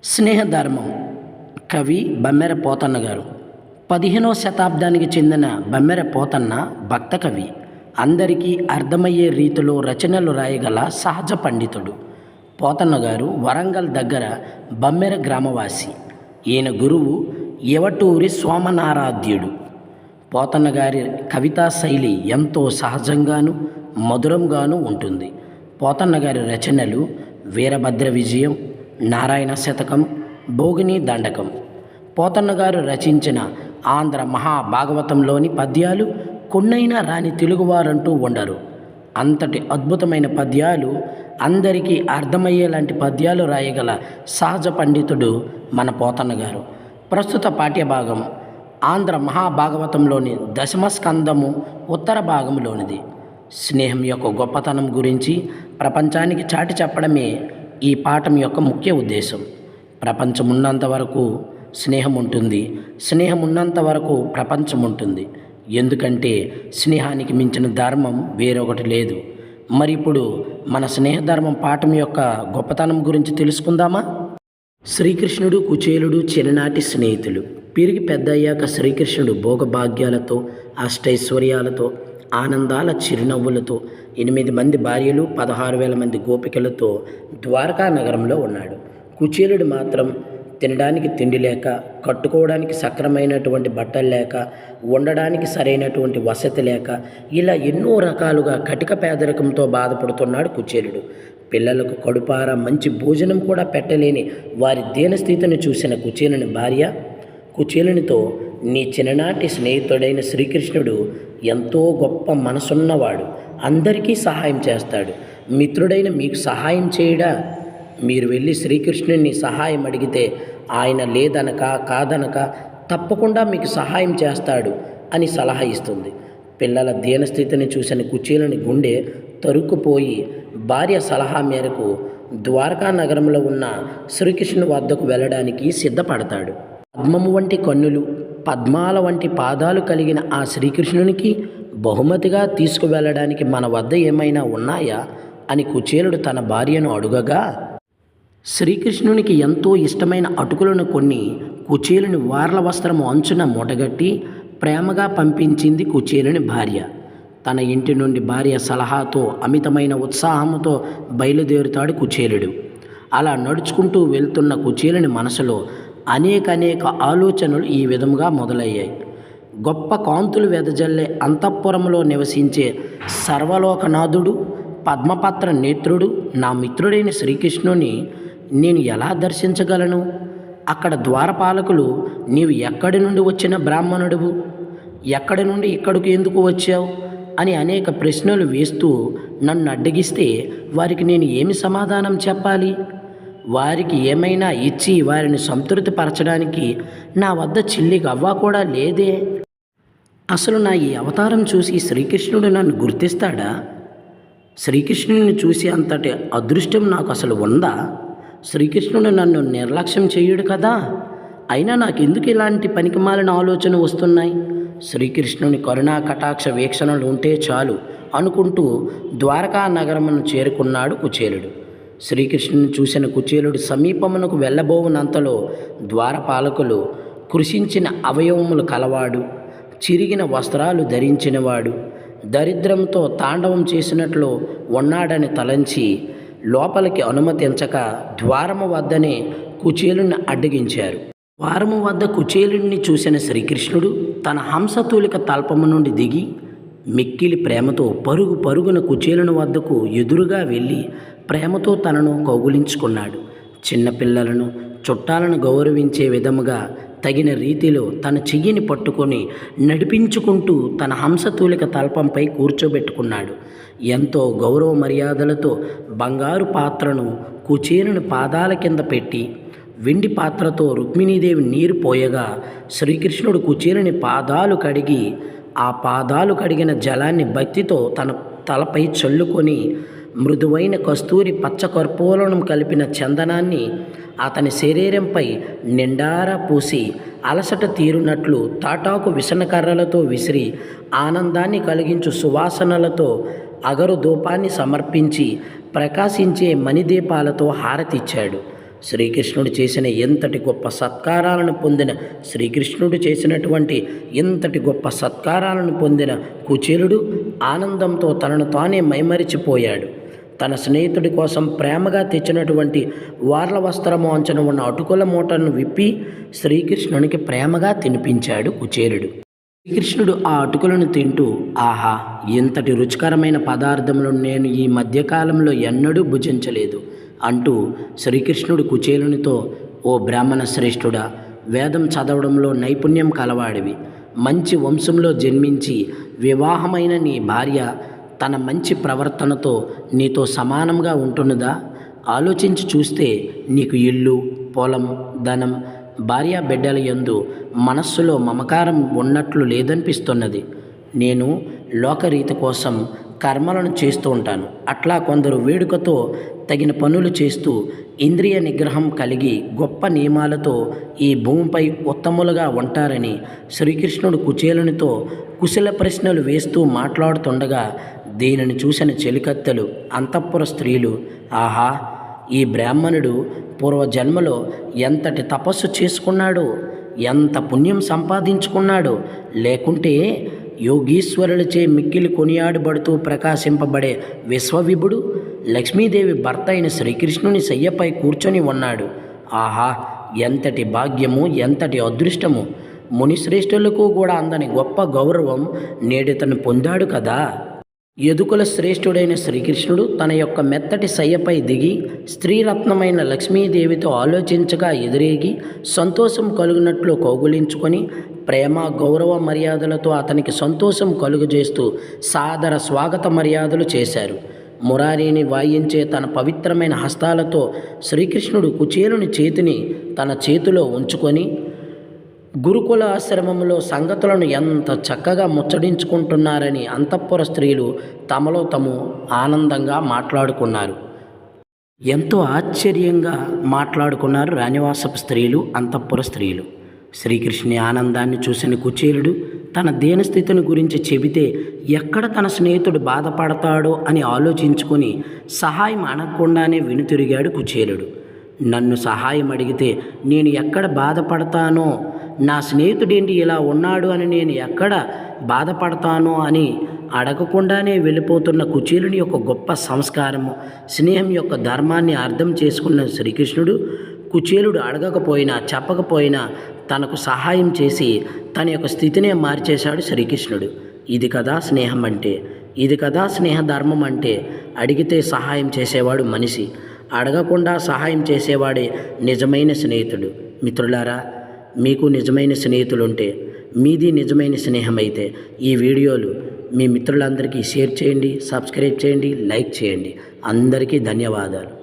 స్నేహధర్మం కవి బమ్మెర పోతన్న గారు. 15వ శతాబ్దానికి చెందిన బమ్మెర పోతన్న భక్త కవి. అందరికీ అర్థమయ్యే రీతిలో రచనలు రాయగల సహజ పండితుడు. పోతన్న గారు వరంగల్ దగ్గర బమ్మెర గ్రామవాసి. ఈయన గురువు యవటూరి సోమనారాధ్యుడు. పోతన్న గారి కవితా శైలి ఎంతో సహజంగాను మధురంగాను ఉంటుంది. పోతన్న గారి రచనలు వీరభద్ర విజయం, నారాయణ శతకం, భోగిని దండకం. పోతన్న గారు రచించిన ఆంధ్ర మహాభాగవతంలోని పద్యాలు కొన్నైనా రాని తెలుగువారంటూ ఉండరు. అంతటి అద్భుతమైన పద్యాలు, అందరికీ అర్థమయ్యేలాంటి పద్యాలు రాయగల సహజ పండితుడు మన పోతన్న గారు. ప్రస్తుత పాఠ్యభాగం ఆంధ్ర మహాభాగవతంలోని దశమ స్కందము ఉత్తర భాగంలోనిది. స్నేహం యొక్క గొప్పతనం గురించి ప్రపంచానికి చాటి చెప్పడమే ఈ పాఠం యొక్క ముఖ్య ఉద్దేశం. ప్రపంచం ఉన్నంత వరకు స్నేహం ఉంటుంది, స్నేహం ఉన్నంత వరకు ప్రపంచం ఉంటుంది. ఎందుకంటే స్నేహానికి మించిన ధర్మం వేరొకటి లేదు. మరి ఇప్పుడు మన స్నేహధర్మం పాఠం యొక్క గొప్పతనం గురించి తెలుసుకుందామా? శ్రీకృష్ణుడు కుచేలుడు చిన్ననాటి స్నేహితులు. పెరిగి పెద్దయ్యాక శ్రీకృష్ణుడు భోగభాగ్యాలతో, అష్టైశ్వర్యాలతో, ఆనందాల చిరునవ్వులతో 8 మంది భార్యలు, 16,000 మంది గోపికలతో ద్వారకా నగరంలో ఉన్నాడు. కుచేలుడు మాత్రం తినడానికి తిండి లేక, కట్టుకోవడానికి సక్రమైనటువంటి బట్టలు లేక, ఉండడానికి సరైనటువంటి వసతి లేక, ఇలా ఎన్నో రకాలుగా కటిక పేదరికంతో బాధపడుతున్నాడు కుచేలుడు. పిల్లలకు కడుపార మంచి భోజనం కూడా పెట్టలేని వారి దీనస్థితిని చూసిన కుచేలుని భార్య కుచేలునితో, నీ చిన్ననాటి స్నేహితుడైన శ్రీకృష్ణుడు ఎంతో గొప్ప మనసున్నవాడు, అందరికీ సహాయం చేస్తాడు. మిత్రుడైన మీకు సహాయం చేయడా? మీరు వెళ్ళి శ్రీకృష్ణుని సహాయం అడిగితే ఆయన లేదనక కాదనక తప్పకుండా మీకు సహాయం చేస్తాడు అని సలహా ఇస్తుంది. పిల్లల దీనస్థితిని చూసిన కుచేలుని గుండె తరుక్కుపోయి భార్య సలహా మేరకు ద్వారకా నగరంలో ఉన్న శ్రీకృష్ణుని వద్దకు వెళ్ళడానికి సిద్ధపడతాడు. పద్మము వంటి కన్నులు, పద్మాల వంటి పాదాలు కలిగిన ఆ శ్రీకృష్ణునికి బహుమతిగా తీసుకువెళ్ళడానికి మన వద్ద ఏమైనా ఉన్నాయా అని కుచేలుడు తన భార్యను అడుగగా, శ్రీకృష్ణునికి ఎంతో ఇష్టమైన అటుకులను కొన్ని కుచేలుని వార్ల వస్త్రము అంచున మూటగట్టి ప్రేమగా పంపించింది కుచేలుని భార్య. తన ఇంటి నుండి భార్య సలహాతో అమితమైన ఉత్సాహంతో బయలుదేరుతాడు కుచేలుడు. అలా నడుచుకుంటూ వెళ్తున్న కుచేలుని మనసులో అనేక ఆలోచనలు ఈ విధంగా మొదలయ్యాయి. గొప్ప కాంతులు వెదజల్లే అంతఃపురంలో నివసించే సర్వలోకనాథుడు, పద్మపత్ర నేత్రుడు నా మిత్రుడైన శ్రీకృష్ణుని నేను ఎలా దర్శించగలను? అక్కడ ద్వారపాలకులు, నీవు ఎక్కడి నుండి వచ్చిన బ్రాహ్మణుడువు, ఎక్కడి నుండి ఇక్కడికి ఎందుకు వచ్చావు అని అనేక ప్రశ్నలు వేస్తూ నన్ను అడ్డగిస్తే వారికి నేను ఏమి సమాధానం చెప్పాలి? వారికి ఏమైనా ఇచ్చి వారిని సంతృప్తిపరచడానికి నా వద్ద చిల్లి గవ్వ కూడా లేదే. అసలు నా ఈ అవతారం చూసి శ్రీకృష్ణుడు నన్ను గుర్తిస్తాడా? శ్రీకృష్ణుడిని చూసి అంతటి అదృష్టం నాకు అసలు ఉందా? శ్రీకృష్ణుడు నన్ను నిర్లక్ష్యం చేయుడు కదా. అయినా నాకెందుకు ఇలాంటి పనికిమాలిన ఆలోచన వస్తున్నాయి? శ్రీకృష్ణుని కరుణా కటాక్ష వీక్షణలు ఉంటే చాలు అనుకుంటూ ద్వారకా నగరమును చేరుకున్నాడు కుచేలుడు. శ్రీకృష్ణుని చూసిన కుచేలుడు సమీపమునకు వెళ్ళబోవునంతలో ద్వారపాలకులు, కృషించిన అవయవములు కలవాడు, చిరిగిన వస్త్రాలు ధరించినవాడు, దరిద్రంతో తాండవం చేసినట్లు ఉన్నాడని తలంచి లోపలికి అనుమతించక ద్వారము వద్దనే కుచేలుని అడ్డగించారు. ద్వారము వద్ద కుచేలుడిని చూసిన శ్రీకృష్ణుడు తన హంసతూలిక తల్పము నుండి దిగి మిక్కిలి ప్రేమతో పరుగున కుచేలుని వద్దకు ఎదురుగా వెళ్ళి ప్రేమతో తనను కౌగులించుకున్నాడు. చిన్నపిల్లలను, చుట్టాలను గౌరవించే విధముగా తగిన రీతిలో తన చెయ్యిని పట్టుకొని నడిపించుకుంటూ తన హంసతూలిక తల్పంపై కూర్చోబెట్టుకున్నాడు. ఎంతో గౌరవ మర్యాదలతో బంగారు పాత్రను కుచేలుని పాదాల కింద పెట్టి వెండి పాత్రతో రుక్మిణీదేవి నీరు పోయగా శ్రీకృష్ణుడు కుచేలుని పాదాలు కడిగి ఆ పాదాలు కడిగిన జలాన్ని భక్తితో తన తలపై చల్లుకొని మృదువైన కస్తూరి పచ్చ కర్పూరం కలిపిన చందనాన్ని అతని శరీరంపై నిండారా పూసి అలసట తీరునట్లు తాటాకు విసనకర్రలతో విసిరి ఆనందాన్ని కలిగించు సువాసనలతో అగరు ధూపాన్ని సమర్పించి ప్రకాశించే మణిదీపాలతో హారతిచ్చాడు. శ్రీకృష్ణుడు చేసిన ఎంతటి గొప్ప సత్కారాలను పొందిన శ్రీకృష్ణుడు చేసినటువంటి ఎంతటి గొప్ప సత్కారాలను పొందిన కుచేలుడు ఆనందంతో తనను తానే మైమరిచిపోయాడు. తన స్నేహితుడి కోసం ప్రేమగా తెచ్చినటువంటి వార్ల వస్త్రము అంచున ఉన్న అటుకుల మూటను విప్పి శ్రీకృష్ణునికి ప్రేమగా తినిపించాడు కుచేలుడు. శ్రీకృష్ణుడు ఆ అటుకులను తింటూ, ఆహా, ఇంతటి రుచికరమైన పదార్థములను నేను ఈ మధ్యకాలంలో ఎన్నడూ భుజించలేదు అంటూ శ్రీకృష్ణుడు కుచేలునితో, ఓ బ్రాహ్మణ శ్రేష్ఠుడా, వేదం చదవడంలో నైపుణ్యం కలవాడివి, మంచి వంశంలో జన్మించి వివాహమైన నీ భార్య తన మంచి ప్రవర్తనతో నీతో సమానంగా ఉంటున్నదా? ఆలోచించి చూస్తే నీకు ఇల్లు, పొలం, ధనం, భార్య బిడ్డల యందు మనస్సులో మమకారం ఉన్నట్లు లేదనిపిస్తున్నది. నేను లోకరీతి కోసం కర్మలను చేస్తూ ఉంటాను. అట్లా కొందరు వేడుకతో తగిన పనులు చేస్తూ ఇంద్రియ నిగ్రహం కలిగి గొప్ప నియమాలతో ఈ భూమిపై ఉత్తములుగా ఉంటారని శ్రీకృష్ణుడు కుచేలునితో కుశల ప్రశ్నలు వేస్తూ మాట్లాడుతుండగా దీనిని చూసిన చెలికత్తెలు, అంతఃపుర స్త్రీలు, ఆహా, ఈ బ్రాహ్మణుడు పూర్వజన్మలో ఎంతటి తపస్సు చేసుకున్నాడో, ఎంత పుణ్యం సంపాదించుకున్నాడో, లేకుంటే యోగీశ్వరులచే మిక్కిలి కొనియాడబడుతూ ప్రకాశింపబడే విశ్వవిభుడు లక్ష్మీదేవి భర్త అయిన శ్రీకృష్ణుని శయ్యపై కూర్చొని ఉన్నాడు. ఆహా, ఎంతటి భాగ్యము, ఎంతటి అదృష్టము! మునిశ్రేష్ఠులకు కూడా అందని గొప్ప గౌరవం నేడితను పొందాడు కదా. యదుకుల శ్రేష్ఠుడైన శ్రీకృష్ణుడు తన యొక్క మెత్తటి శయ్యపై దిగి స్త్రీరత్నమైన లక్ష్మీదేవితో ఆలోచించగా ఎదురేగి సంతోషం కలుగునట్లు కౌగులించుకొని ప్రేమ, గౌరవ మర్యాదలతో అతనికి సంతోషం కలుగజేస్తూ సాదర స్వాగత మర్యాదలు చేశారు. మురారిని వాయించే తన పవిత్రమైన హస్తాలతో శ్రీకృష్ణుడు కుచేలుని చేతిని తన చేతిలో ఉంచుకొని గురుకుల ఆశ్రమంలో సంగతులను ఎంత చక్కగా ముచ్చడించుకుంటున్నారని అంతఃపుర స్త్రీలు తమలో తాము ఆనందంగా మాట్లాడుకున్నారు. ఎంతో ఆశ్చర్యంగా మాట్లాడుకున్నారు రాణివాసపు స్త్రీలు, అంతఃపుర స్త్రీలు. శ్రీకృష్ణుని ఆనందాన్ని చూసిన కుచేలుడు తన దీనస్థితిని గురించి చెబితే ఎక్కడ తన స్నేహితుడు బాధపడతాడో అని ఆలోచించుకొని సహాయం అనకుండానే వెనుతిరిగాడు కుచేలుడు. నన్ను సహాయం అడిగితే నేను ఎక్కడ బాధపడతానో, నా స్నేహితుడేంటి ఇలా ఉన్నాడు అని నేను ఎక్కడ బాధపడతానో అని అడగకుండానే వెళ్ళిపోతున్న కుచేలుని యొక్క గొప్ప సంస్కారము, స్నేహం యొక్క ధర్మాన్ని అర్థం చేసుకున్న శ్రీకృష్ణుడు కుచేలుడు అడగకపోయినా చెప్పకపోయినా తనకు సహాయం చేసి తన యొక్క స్థితినే మార్చేశాడు శ్రీకృష్ణుడు. ఇది కదా స్నేహం అంటే, ఇది కదా స్నేహ ధర్మం అంటే. అడిగితే సహాయం చేసేవాడు మనిషి, అడగకుండా సహాయం చేసేవాడే నిజమైన స్నేహితుడు. మిత్రులారా, మీకు నిజమైన స్నేహితులుంటే, మీది నిజమైన స్నేహం అయితే ఈ వీడియోలు మీ మిత్రులందరికీ షేర్ చేయండి, సబ్స్క్రైబ్ చేయండి, లైక్ చేయండి. అందరికీ ధన్యవాదాలు.